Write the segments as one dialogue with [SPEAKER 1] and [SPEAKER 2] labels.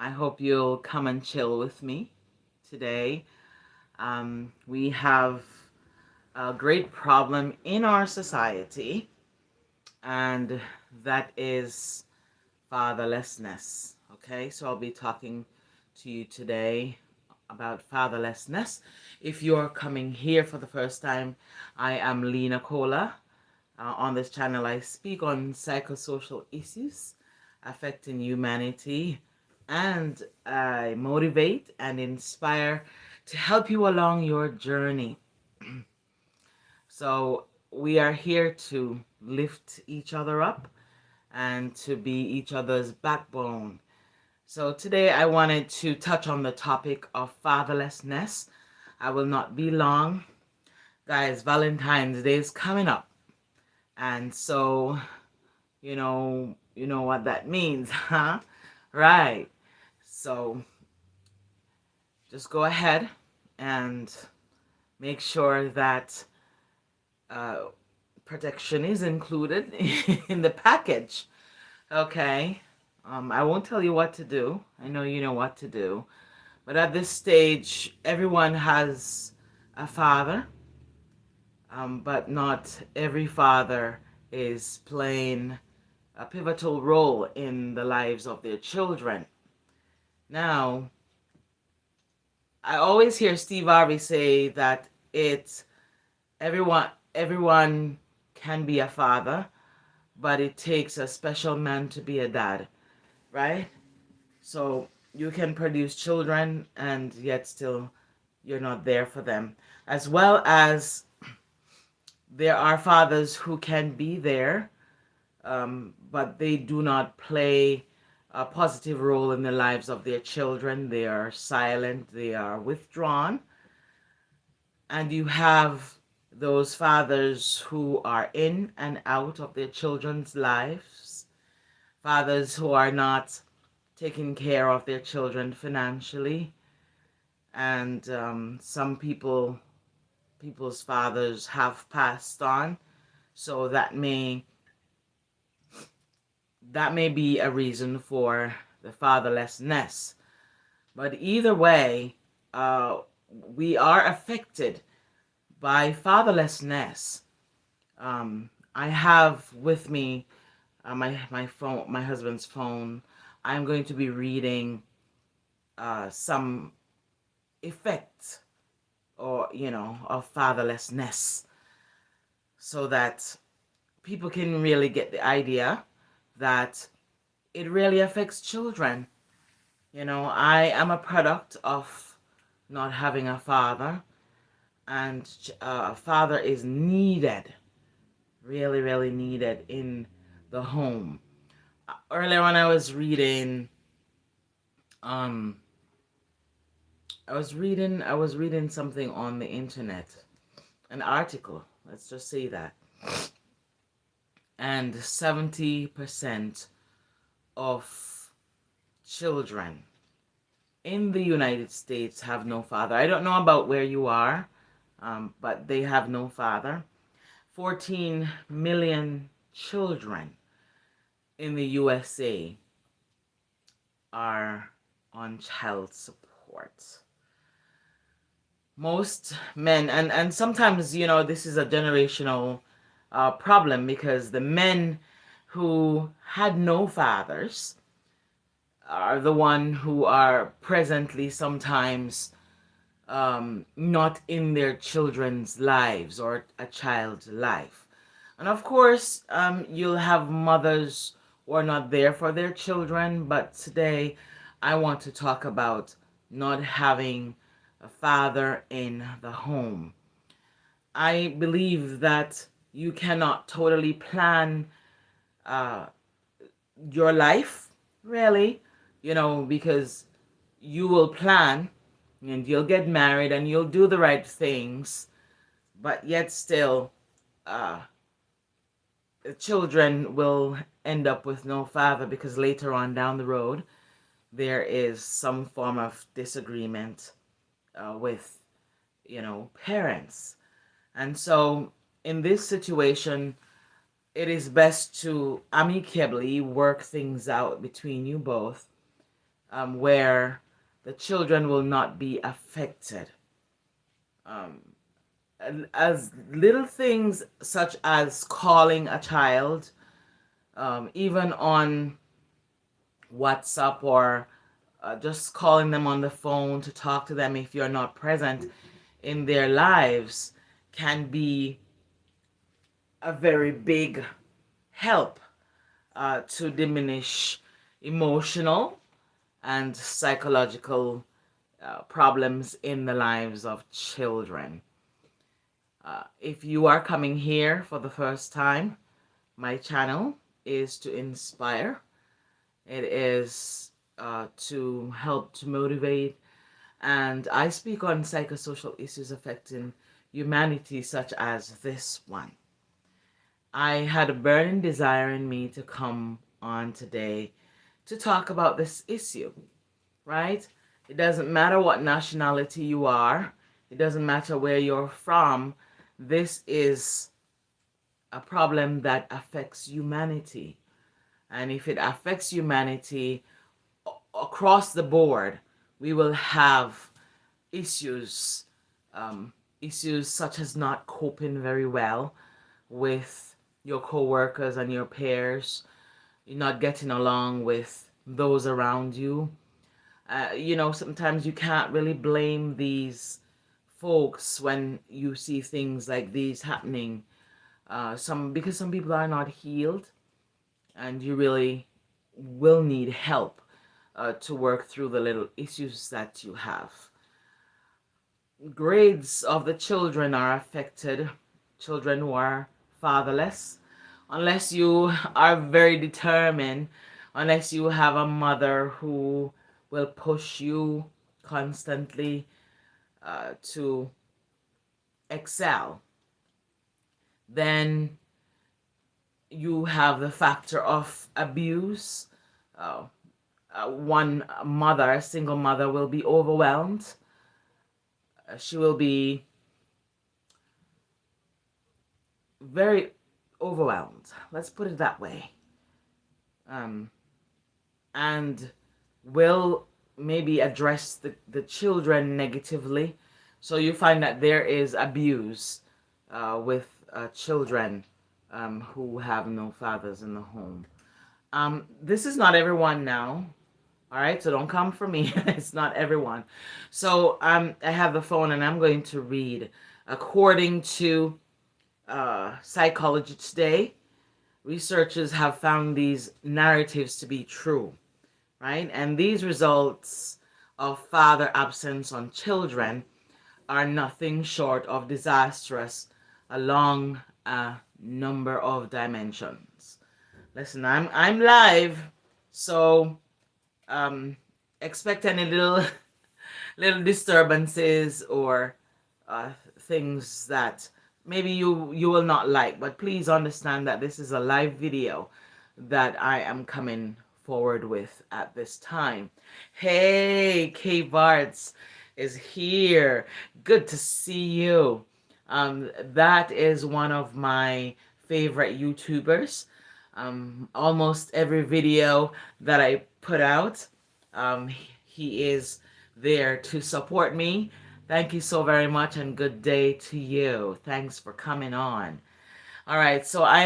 [SPEAKER 1] I hope you'll come and chill with me today. We have a great problem in our society, and that is fatherlessness. Okay, so I'll be talking to you today about fatherlessness. If you're coming here for the first time, I am Nacola. On this channel, I speak on psychosocial issues affecting humanity, and I motivate and inspire to help you along your journey. So, we are here to lift each other up and to be each other's backbone. So, today I wanted to touch on the topic of fatherlessness. I will not be long. Guys, Valentine's Day is coming up. And so, you know what that means, huh? Right. So just go ahead and make sure that uh, protection is included in the package. Okay. I won't tell you what to do. I know you know what to do. But at this stage, everyone has a father, but not every father is playing a pivotal role in the lives of their children. Now, I always hear Steve Harvey say that it's everyone can be a father, but it takes a special man to be a dad, right? So you can produce children and yet still you're not there for them. As well as there are fathers who can be there, but they do not play a positive role in the lives of their children. They are silent, they are withdrawn. And you have those fathers who are in and out of their children's lives, fathers who are not taking care of their children financially. And some people's fathers have passed on, so that may be a reason for the fatherlessness. But either way, we are affected by fatherlessness. I have with me my phone, my husband's phone. I'm going to be reading some effects or of fatherlessness, so that people can really get the idea that it really affects children. I am a product of not having a father, and a father is needed, really, really needed in the home. Earlier when um, I was reading something on the internet, an article. Let's just say that, and 70% of children in the United States have no father. I don't know about where you are, but they have no father. 14 million children in the USA are on child support. Most men, and sometimes, this is a generational problem, because the men who had no fathers are the one who are presently sometimes not in their children's lives or a child's life. And of course, you'll have mothers who are not there for their children, but today I want to talk about not having a father in the home. I believe that you cannot totally plan uh, your life, really, because you will plan and you'll get married and you'll do the right things, but yet still, uh, the children will end up with no father, because later on down the road, there is some form of disagreement with, parents. And so, in this situation, it is best to amicably work things out between you both, where the children will not be affected. As little things such as calling a child, even on WhatsApp, or just calling them on the phone to talk to them if you're not present in their lives, can be a very big help to diminish emotional and psychological problems in the lives of children. If you are coming here for the first time, my channel is to inspire. It is to help to motivate, and I speak on psychosocial issues affecting humanity, such as this one. I had a burning desire in me to come on today to talk about this issue, right? It doesn't matter what nationality you are, it doesn't matter where you're from. This is a problem that affects humanity. And if it affects humanity across the board, we will have issues, issues such as not coping very well with your coworkers and your peers, you're not getting along with those around you. Sometimes you can't really blame these folks when you see things like these happening. Because some people are not healed, and you really will need help to work through the little issues that you have. Grades of the children are affected, children who are fatherless, unless you are very determined, unless you have a mother who will push you constantly to excel. Then you have the factor of abuse. Uh, one mother, a single mother, will be overwhelmed. She will be very overwhelmed. Let's put it that way. And will maybe address the children negatively. So you find that there is abuse with children who have no fathers in the home. This is not everyone now. All right, so don't come for me. It's not everyone. So I have the phone, and I'm going to read. According to Psychology Today, researchers have found these narratives to be true, right? And these results of father absence on children are nothing short of disastrous along a number of dimensions. Listen, I'm live, so expect any little disturbances or things that maybe you will not like, but please understand that this is a live video that I am coming forward with at this time. Hey, K Barts is here. Good to see you. That is one of my favorite YouTubers. Almost every video that I put out, he is there to support me. Thank you so very much, and good day to you. Thanks for coming on. All right, so I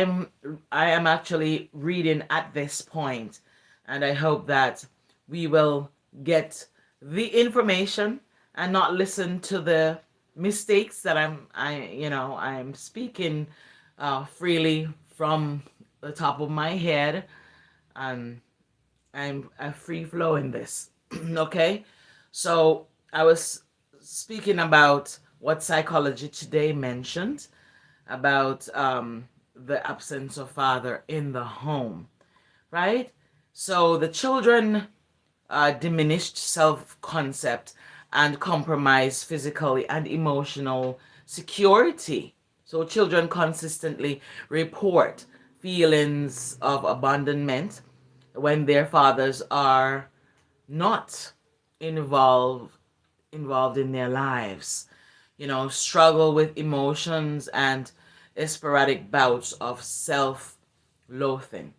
[SPEAKER 1] am actually reading at this point, and I hope that we will get the information and not listen to the mistakes that I'm speaking freely from the top of my head, and I'm a free flow in this. Okay, so I was speaking about what Psychology Today mentioned about the absence of father in the home, right? So the children diminished self-concept and compromised physically and emotional security. So children consistently report feelings of abandonment when their fathers are not involved in their lives. Struggle with emotions and sporadic bouts of self-loathing.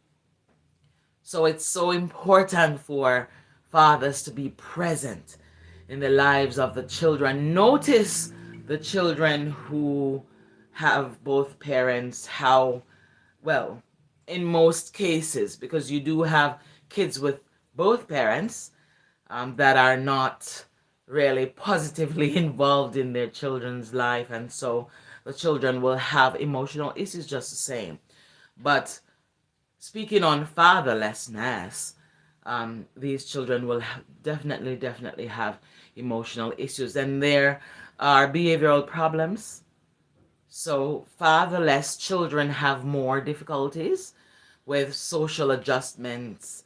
[SPEAKER 1] So it's so important for fathers to be present in the lives of the children. Notice the children who have both parents, how, well, in most cases, because you do have kids with both parents that are not really positively involved in their children's life, and so the children will have emotional issues just the same. But speaking on fatherlessness, these children will definitely have emotional issues, and there are behavioral problems. So fatherless children have more difficulties with social adjustments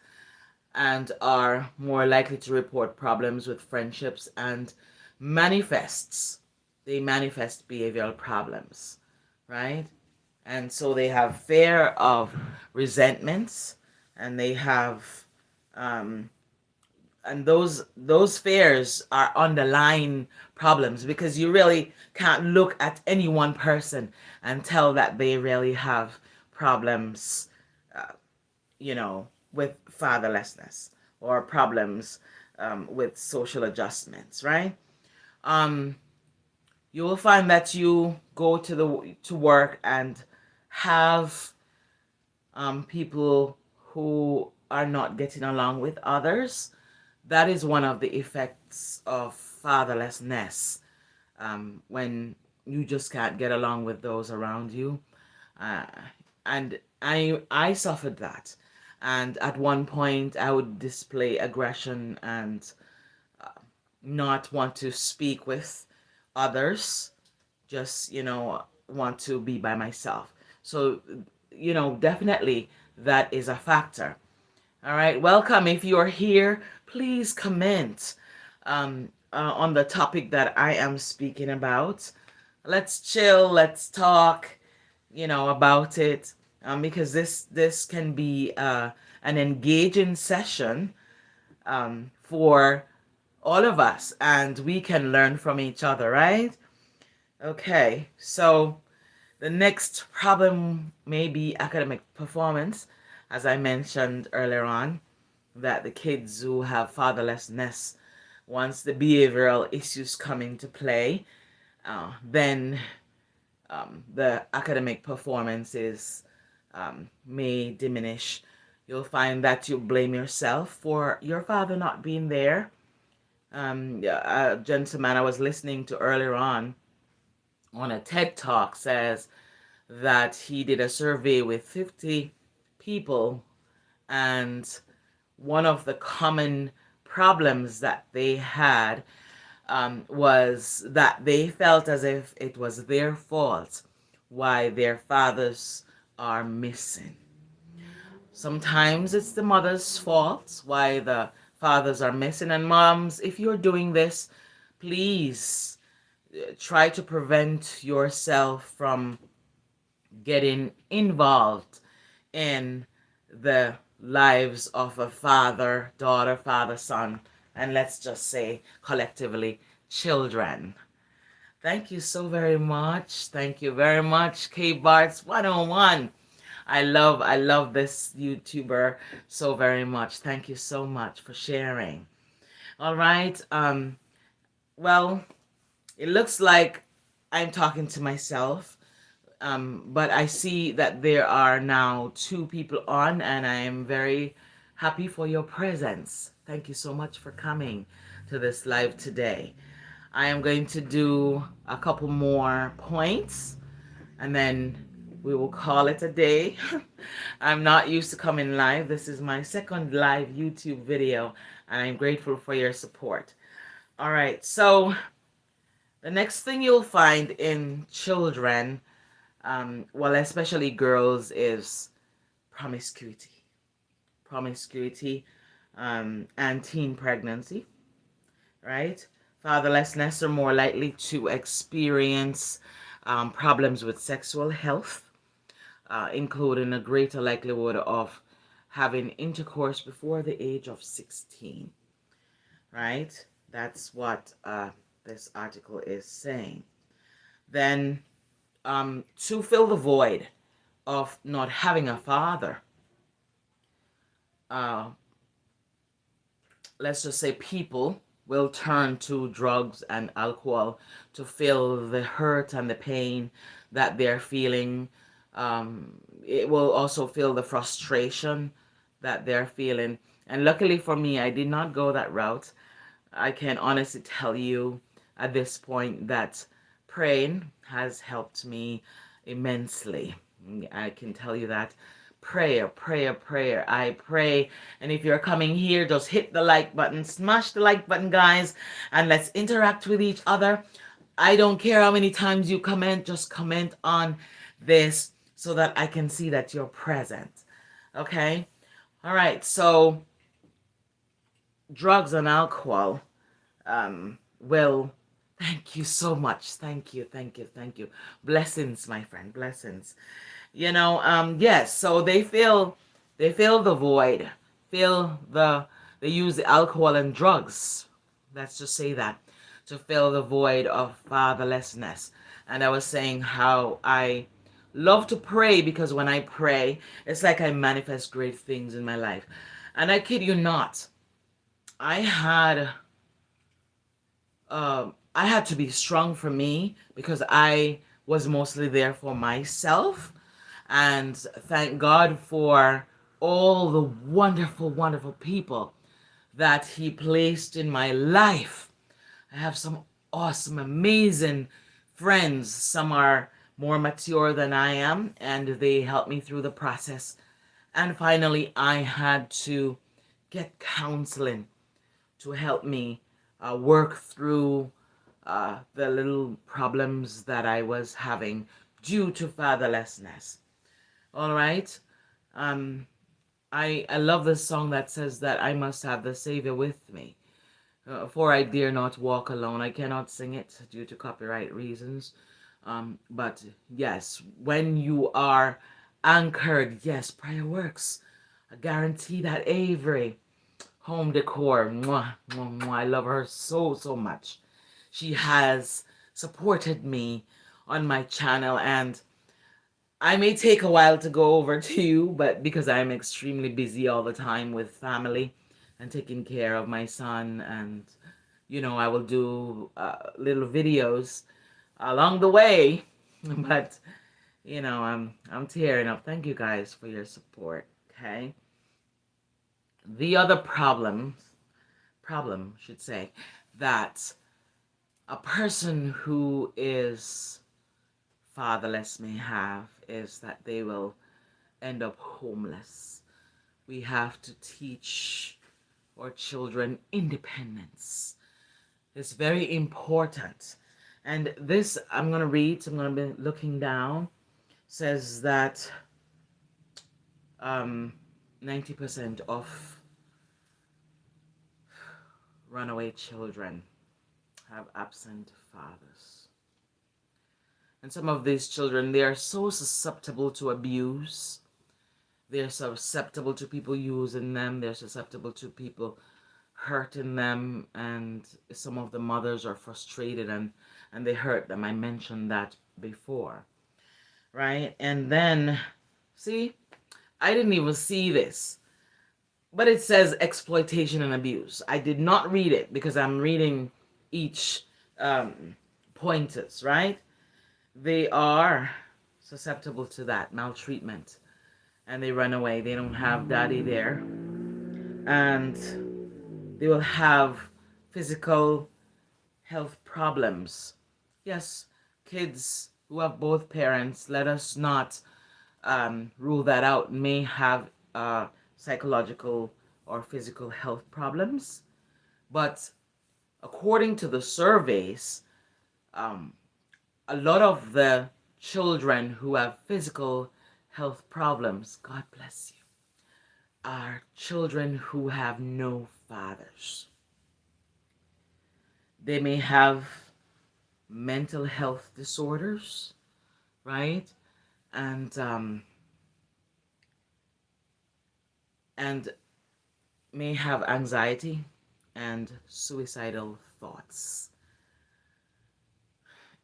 [SPEAKER 1] and are more likely to report problems with friendships and manifests they manifest behavioral problems, right? And so they have fear of resentments, and they have um, and those fears are underlying problems, because you really can't look at any one person and tell that they really have problems, uh, with fatherlessness, or problems with social adjustments, right? um, you will find that you go to work and have people who are not getting along with others. That is one of the effects of fatherlessness, when you just can't get along with those around you. Uh, and I suffered that. And at one point, I would display aggression and not want to speak with others, just, want to be by myself. So, definitely that is a factor. All right, welcome. If you're here, please comment on the topic that I am speaking about. Let's chill, let's talk, about it, because this can be an engaging session for all of us, and we can learn from each other, right? Okay, so the next problem may be academic performance, as I mentioned earlier on, that the kids who have fatherlessness, once the behavioral issues come into play, then the academic performances may diminish. You'll find that you blame yourself for your father not being there. Yeah, a gentleman I was listening to earlier on a TED Talk says that he did a survey with 50 people, and one of the common problems that they had was that they felt as if it was their fault why their fathers are missing. Sometimes it's the mother's fault why the fathers are missing. And moms, if you're doing this, please try to prevent yourself from getting involved in the lives of a father, daughter, father, son, and let's just say collectively children. Thank you so very much. Thank you very much, K Barts 101. I love this YouTuber so very much. Thank you so much for sharing. All right. Well, it looks like I'm talking to myself. But I see that there are now two people on, and I am very happy for your presence. Thank you so much for coming to this live today. I am going to do a couple more points, and then we will call it a day. I'm not used to coming live. This is my second live YouTube video, and I'm grateful for your support. All right, so the next thing you'll find in children, well, especially girls, is promiscuity. Promiscuity and teen pregnancy, right? Fatherlessness are more likely to experience problems with sexual health, including a greater likelihood of having intercourse before the age of 16, right? That's what this article is saying. Then, to fill the void of not having a father, uh, let's just say, people will turn to drugs and alcohol to fill the hurt and the pain that they're feeling. It will also fill the frustration that they're feeling. And luckily for me, I did not go that route. I can honestly tell you at this point that praying has helped me immensely. I can tell you that. Prayer, prayer, prayer. I pray. And if you're coming here, just hit the like button, smash the like button, guys, and let's interact with each other. I don't care how many times you comment, just comment on this so that I can see that you're present. Okay? All right. So, drugs and alcohol will, thank you so much. Thank you, thank you, thank you. Blessings, my friend, blessings. Yes, so they fill the void, fill they use the alcohol and drugs, let's just say that, to fill the void of fatherlessness. And I was saying how I love to pray, because when I pray, it's like I manifest great things in my life. And I kid you not, I had I had to be strong for me, because I was mostly there for myself. And thank God for all the wonderful, wonderful people that He placed in my life. I have some awesome, amazing friends. Some are more mature than I am, and they helped me through the process. And finally, I had to get counseling to help me work through the little problems that I was having due to fatherlessness. All right. Um, I love this song that says that I must have the Savior with me. For I dare not walk alone. I cannot sing it due to copyright reasons. But yes, when you are anchored, yes, prayer works. I guarantee that. Avery, home decor, mwah, mwah, mwah. I love her so, so much. She has supported me on my channel, and I may take a while to go over to you, but because I'm extremely busy all the time with family and taking care of my son, and I will do little videos along the way, but I'm tearing up. Thank you guys for your support. Okay. The other problem should say, that a person who is fatherless may have is that they will end up homeless. We have to teach our children independence. It's very important. And this, I'm going to read, so I'm going to be looking down, says that 90% of runaway children have absent fathers. And some of these children, they are so susceptible to abuse. They're susceptible to people using them. They're susceptible to people hurting them. And some of the mothers are frustrated, and they hurt them. I mentioned that before. Right? And then, see, I didn't even see this. But it says exploitation and abuse. I did not read it because I'm reading each pointers, right? They are susceptible to that maltreatment, and they run away. They don't have daddy there, and they will have physical health problems. Yes, kids who have both parents, let us not rule that out, may have psychological or physical health problems. But according to the surveys, a lot of the children who have physical health problems, God bless you, are children who have no fathers. They may have mental health disorders, right? And may have anxiety and suicidal thoughts.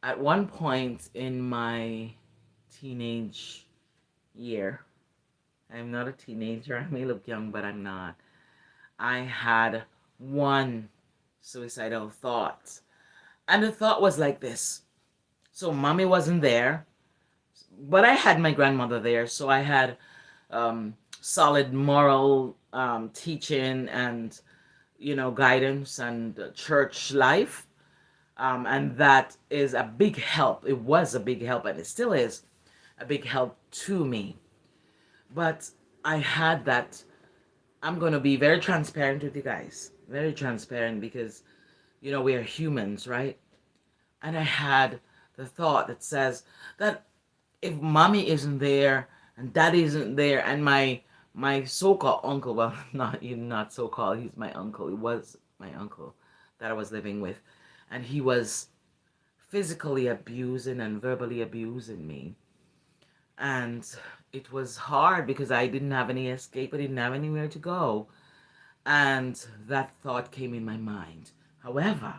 [SPEAKER 1] At one point in my teenage year, I'm not a teenager. I may look young, but I'm not. I had one suicidal thought. And the thought was like this. So mommy wasn't there, but I had my grandmother there, so I had solid moral teaching and guidance and church life, and that is a big help. It was a big help, and it still is a big help to me. But I had that. I'm going to be very transparent with you guys, very transparent, because we are humans, right? And I had the thought that says that if mommy isn't there and daddy isn't there and my so-called uncle, well, not so-called, he's my uncle, he was my uncle that I was living with, and he was physically abusing and verbally abusing me. And it was hard because I didn't have any escape, I didn't have anywhere to go. And that thought came in my mind. However,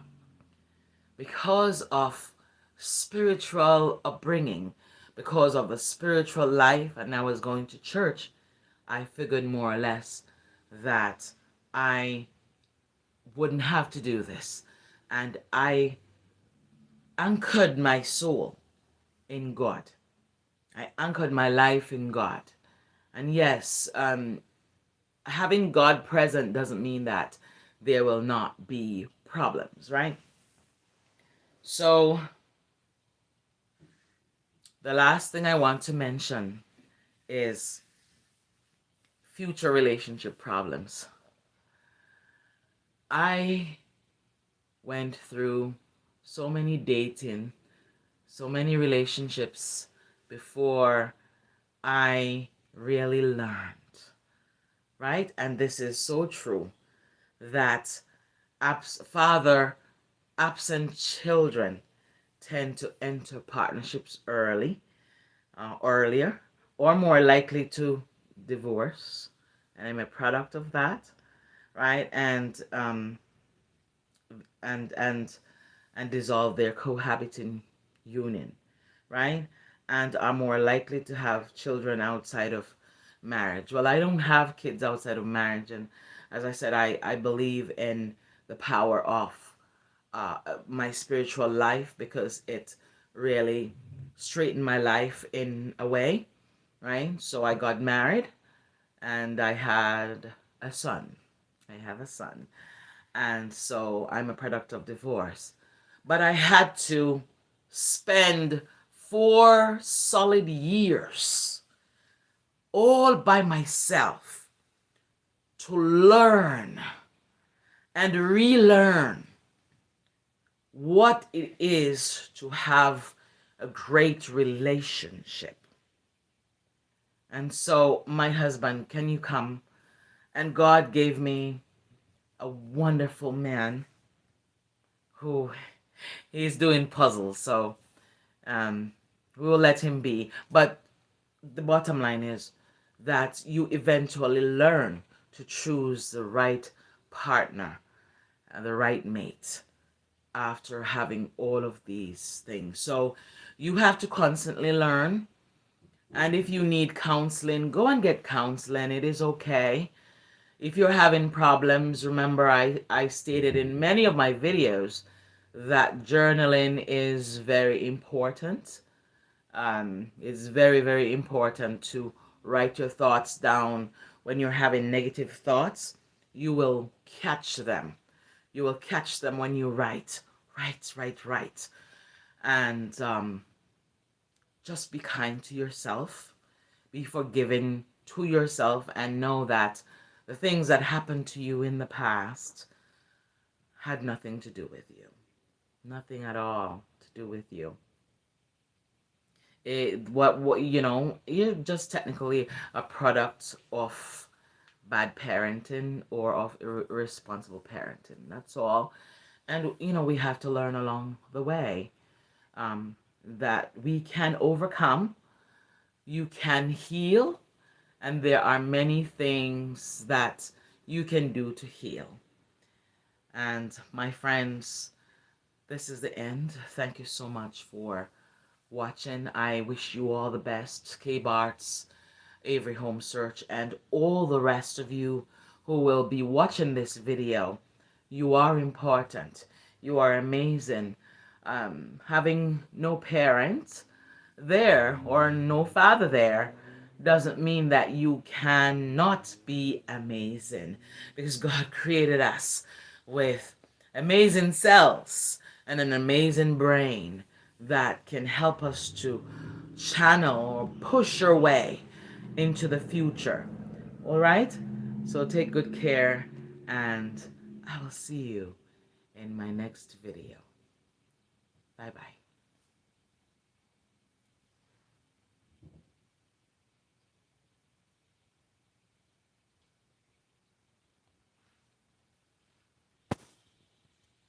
[SPEAKER 1] because of spiritual upbringing, because of the spiritual life, and I was going to church, I figured more or less that I wouldn't have to do this. And I anchored my soul in God. I anchored my life in God. And yes, having God present doesn't mean that there will not be problems, right? So, the last thing I want to mention is future relationship problems. I went through so many dating, so many relationships before I really learned, right? And this is so true that father absent children tend to enter partnerships earlier, or more likely to divorce, and I'm a product of that, right? And dissolve their cohabiting union, right? And are more likely to have children outside of marriage. Well, I don't have kids outside of marriage, and as I said, I believe in the power of my spiritual life because it really straightened my life in a way, right? So I got married and I had a son. I have a son. And so I'm a product of divorce. But I had to spend 4 solid years all by myself to learn and relearn what it is to have a great relationship. And so, my husband, can you come? And God gave me a wonderful man who he's doing puzzles, so we will let him be. But the bottom line is that you eventually learn to choose the right partner and the right mate after having all of these things. So you have to constantly learn. And if you need counseling, go and get counseling. It is okay. If you're having problems, remember I stated in many of my videos that journaling is very important. It's very, very important to write your thoughts down. When you're having negative thoughts, you will catch them. You will catch them when you write. Write. And just be kind to yourself. Be forgiving to yourself and know that the things that happened to you in the past had nothing to do with you. Nothing at all to do with you. What you're just technically a product of bad parenting or of irresponsible parenting. That's all. And we have to learn along the way that we can overcome, you can heal, and there are many things that you can do to heal. And my friends, this is the end. Thank you so much for watching. I wish you all the best. K-Barts, Avery Home Search, and all the rest of you who will be watching this video. You are important. You are amazing. Having no parent there or no father there doesn't mean that you cannot be amazing, because God created us with amazing cells and an amazing brain that can help us to channel or push your way into the future. All right? So take good care, and I will see you in my next video. Bye bye.